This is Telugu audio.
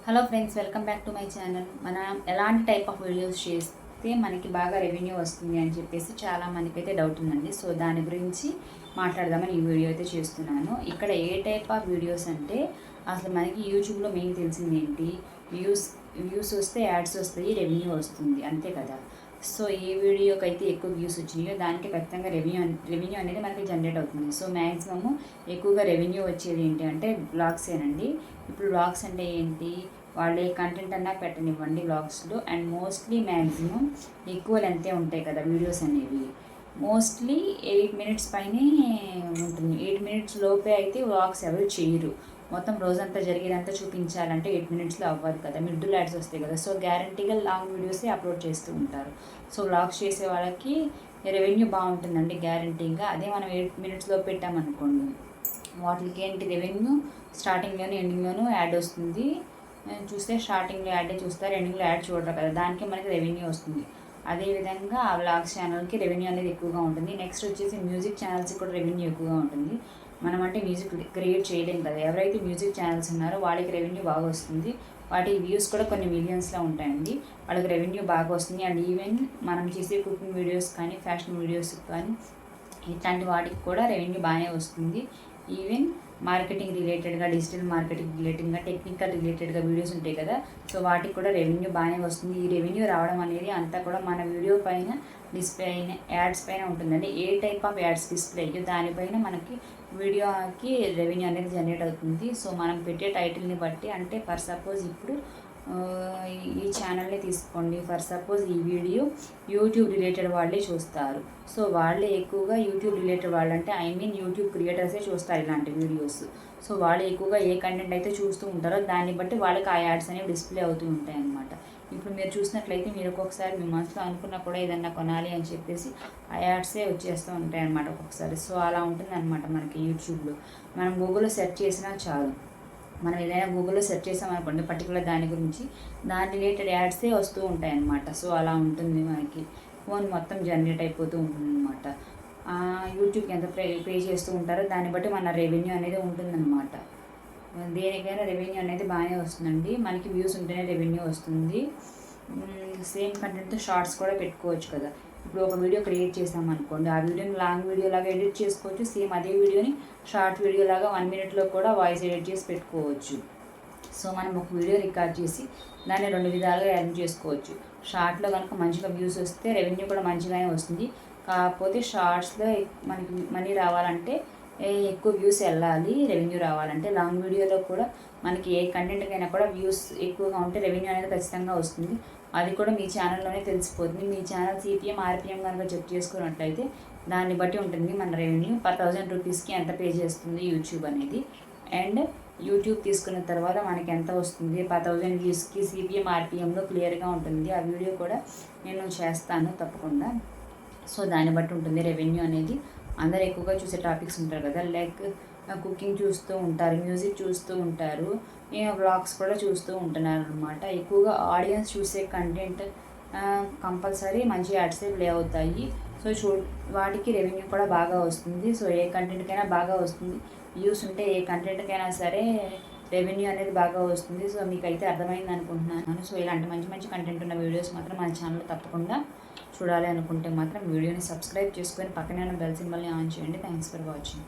Hello friends, welcome back to my channel. మనం ఎలాంటి టైప్ ఆఫ్ వీడియోస్ చేస్తే మనకి బాగా రెవెన్యూ వస్తుంది అని చెప్పేసి చాలా మందికైతే డౌట్ ఉందండి. సో దాని గురించి మాట్లాడదామని ఈ వీడియో అయితే చేస్తున్నాను. ఇక్కడ ఏ టైప్ ఆఫ్ వీడియోస్ అంటే అసలు మనకి యూట్యూబ్లో మెయిన్ తెలిసింది ఏంటి, వ్యూస్ వస్తే యాడ్స్ వస్తాయి, రెవెన్యూ వస్తుంది, అంతే కదా. సో ఏ వీడియోకి అయితే ఎక్కువ వ్యూస్ వచ్చినాయో దానికి ఖచ్చితంగా రెవెన్యూ అనేది మనకి జనరేట్ అవుతుంది. సో మ్యాక్సిమము ఎక్కువగా రెవెన్యూ వచ్చేది ఏంటి అంటే వ్లాగ్సేనండి. ఇప్పుడు వ్లాగ్స్ అంటే ఏంటి, వాళ్ళు ఏ కంటెంట్ అన్నా పెట్టనివ్వండి వ్లాగ్స్లో. అండ్ మోస్ట్లీ మ్యాక్సిమం ఎక్కువ లెంతే ఉంటాయి కదా వీడియోస్ అనేవి. మోస్ట్లీ 8 మినిట్స్ పైనే ఉంటుంది. 8 మినిట్స్ లోపే అయితే వ్లాగ్స్ ఎవరు చేయరు. మొత్తం రోజంతా జరిగేదంతా చూపించాలంటే 8 మినిట్స్లో అవ్వదు కదా, మిడిల్ యాడ్స్ వస్తాయి కదా. సో గ్యారంటీగా లాంగ్ వీడియోసే అప్లోడ్ చేస్తూ ఉంటారు. సో వ్లాగ్స్ చేసే వాళ్ళకి రెవెన్యూ బాగుంటుందండి గ్యారంటీగా. అదే మనం 8 మినిట్స్లో పెట్టామనుకోండి, వాటికి ఏంటి రెవెన్యూ స్టార్టింగ్లోనూ ఎండింగ్లోనూ యాడ్ వస్తుంది. చూస్తే స్టార్టింగ్లో యాడే చూస్తారు, ఎండింగ్లో యాడ్ చూడరు కదా, దానికి మనకి రెవెన్యూ వస్తుంది. అదేవిధంగా ఆ వ్లాగ్స్ ఛానల్కి రెవెన్యూ అనేది ఎక్కువగా ఉంటుంది. నెక్స్ట్ వచ్చేసి మ్యూజిక్ ఛానల్స్కి కూడా రెవెన్యూ ఎక్కువగా ఉంటుంది. మనం అంటే మ్యూజిక్ క్రియేట్ చేయలేం కదా, ఎవరైతే మ్యూజిక్ ఛానల్స్ ఉన్నారో వాళ్ళకి రెవెన్యూ బాగా వస్తుంది. వాటి వ్యూస్ కూడా కొన్ని మిలియన్స్లో ఉంటాయండి, వాళ్ళకి రెవెన్యూ బాగా వస్తుంది. అండ్ ఈవెన్ మనం చేసే కుకింగ్ వీడియోస్ కానీ, ఫ్యాషన్ వీడియోస్ కానీ, ఇట్లాంటి వాటికి కూడా రెవెన్యూ బాగానే వస్తుంది. ఈవెన్ మార్కెటింగ్ రిలేటెడ్గా, డిజిటల్ మార్కెటింగ్ రిలేటెడ్గా, టెక్నికల్ రిలేటెడ్గా వీడియోస్ ఉంటాయి కదా, సో వాటికి కూడా రెవెన్యూ బాగానే వస్తుంది. ఈ రెవెన్యూ రావడం అనేది అంతా కూడా మన వీడియో పైన, డిస్ప్లే అయిన యాడ్స్ పైన ఉంటుందండి. ఏ టైప్ ఆఫ్ యాడ్స్ డిస్ప్లే అయ్యో దానిపైన మనకి వీడియోకి రెవెన్యూ అనేది జనరేట్ అవుతుంది. సో మనం పెట్టే టైటిల్ని బట్టి, అంటే ఫర్ సపోజ్ ఇప్పుడు ఈ ఛానల్ని తీసుకోండి, ఫర్ సపోజ్ ఈ వీడియో యూట్యూబ్ రిలేటెడ్ వాళ్ళే చూస్తారు. సో వాళ్ళే ఎక్కువగా యూట్యూబ్ రిలేటెడ్ వాళ్ళు అంటే యూట్యూబ్ క్రియేటర్సే చూస్తారు ఇలాంటి వీడియోస్. సో వాళ్ళు ఎక్కువగా ఏ కంటెంట్ అయితే చూస్తూ ఉంటారో దాన్ని బట్టి వాళ్ళకి ఆ యాడ్స్ అనేవి డిస్ప్లే అవుతూ ఉంటాయి అన్నమాట. ఇప్పుడు మీరు చూసినట్లయితే మీరు ఒక్కొక్కసారి మీ మనసులో అనుకున్నా కూడా ఏదన్నా కొనాలి అని చెప్పేసి ఆ యాడ్సే వచ్చేస్తూ ఉంటాయి అన్నమాట ఒక్కొక్కసారి. సో అలా ఉంటుంది అనమాట మనకి యూట్యూబ్లో. మనం గూగుల్లో సెర్చ్ చేసినా చాలు, మనం ఏదైనా గూగుల్లో సెర్చ్ చేసామనుకోండి పర్టికులర్ దాని గురించి, దాని రిలేటెడ్ యాడ్సే వస్తూ ఉంటాయి అన్నమాట. సో అలా ఉంటుంది, మనకి ఫోన్ మొత్తం జనరేట్ అయిపోతూ ఉంటుంది అనమాట. యూట్యూబ్కి ఎంత పే చేస్తూ ఉంటారో దాన్ని బట్టి మన రెవెన్యూ అనేది ఉంటుందన్నమాట. దేనికైనా రెవెన్యూ అనేది బాగానే వస్తుందండి, మనకి వ్యూస్ ఉంటేనే రెవెన్యూ వస్తుంది. సేమ్ కంటెంట్తో షార్ట్స్ కూడా పెట్టుకోవచ్చు కదా. ఇప్పుడు ఒక వీడియో క్రియేట్ చేసామనుకోండి, ఆ వీడియోని లాంగ్ వీడియో లాగా ఎడిట్ చేసుకోవచ్చు. సేమ్ అదే వీడియోని షార్ట్ వీడియో లాగా 1 మినిట్లో కూడా వాయిస్ ఎడిట్ చేసి పెట్టుకోవచ్చు. సో మనం ఒక వీడియో రికార్డ్ చేసి దాన్ని 2 విధాలుగా ఎర్న్ చేసుకోవచ్చు. షార్ట్లో కనుక మంచిగా వ్యూస్ వస్తే రెవెన్యూ కూడా మంచిగానే వస్తుంది. కాకపోతే షార్ట్స్లో మనకి మనీ రావాలంటే ఎక్కువ వ్యూస్ వెళ్ళాలి రెవెన్యూ రావాలంటే. లాంగ్ వీడియోలో కూడా మనకి ఏ కంటెంట్కైనా కూడా వ్యూస్ ఎక్కువగా ఉంటే రెవెన్యూ అనేది ఖచ్చితంగా వస్తుంది. అది కూడా మీ ఛానల్లోనే తెలిసిపోతుంది. మీ ఛానల్ CPM, RPM కనుక చెక్ చేసుకున్నట్లయితే దాన్ని బట్టి ఉంటుంది మన రెవెన్యూ. పర్ 1000 రూపీస్కి ఎంత పే చేస్తుంది యూట్యూబ్ అనేది. అండ్ యూట్యూబ్ తీసుకున్న తర్వాత మనకి ఎంత వస్తుంది, 10,000 వ్యూస్కి CPM, RPMలో క్లియర్గా ఉంటుంది. ఆ వీడియో కూడా నేను చేస్తాను తప్పకుండా. సో దాన్ని బట్టి ఉంటుంది రెవెన్యూ అనేది. అందరు ఎక్కువగా చూసే టాపిక్స్ ఉంటారు కదా, లైక్ కుకింగ్ చూస్తూ ఉంటారు, మ్యూజిక్ చూస్తూ ఉంటారు, వ్లాగ్స్ కూడా చూస్తూ ఉంటున్నారు అనమాట. ఎక్కువగా ఆడియన్స్ చూసే కంటెంట్ కంపల్సరీ మంచి యాడ్సే ప్లే అవుతాయి. సో వాటికి రెవెన్యూ కూడా బాగా వస్తుంది. సో ఏ కంటెంట్కైనా బాగా వస్తుంది, వ్యూస్ ఉంటే ఏ కంటెంట్కైనా సరే రెవెన్యూ అనేది బాగా వస్తుంది. సో మీకైతే అర్థమైంది అనుకుంటున్నాను. సో ఇలాంటి మంచి మంచి కంటెంట్ ఉన్న వీడియోస్ మాత్రం మన ఛానల్ తప్పకుండా చూడాలి అనుకుంటే మాత్రం వీడియోని సబ్స్క్రైబ్ చేసుకొని పక్కనే ఉన్న బెల్ సింబల్ని ఆన్ చేయండి. Thanks for watching.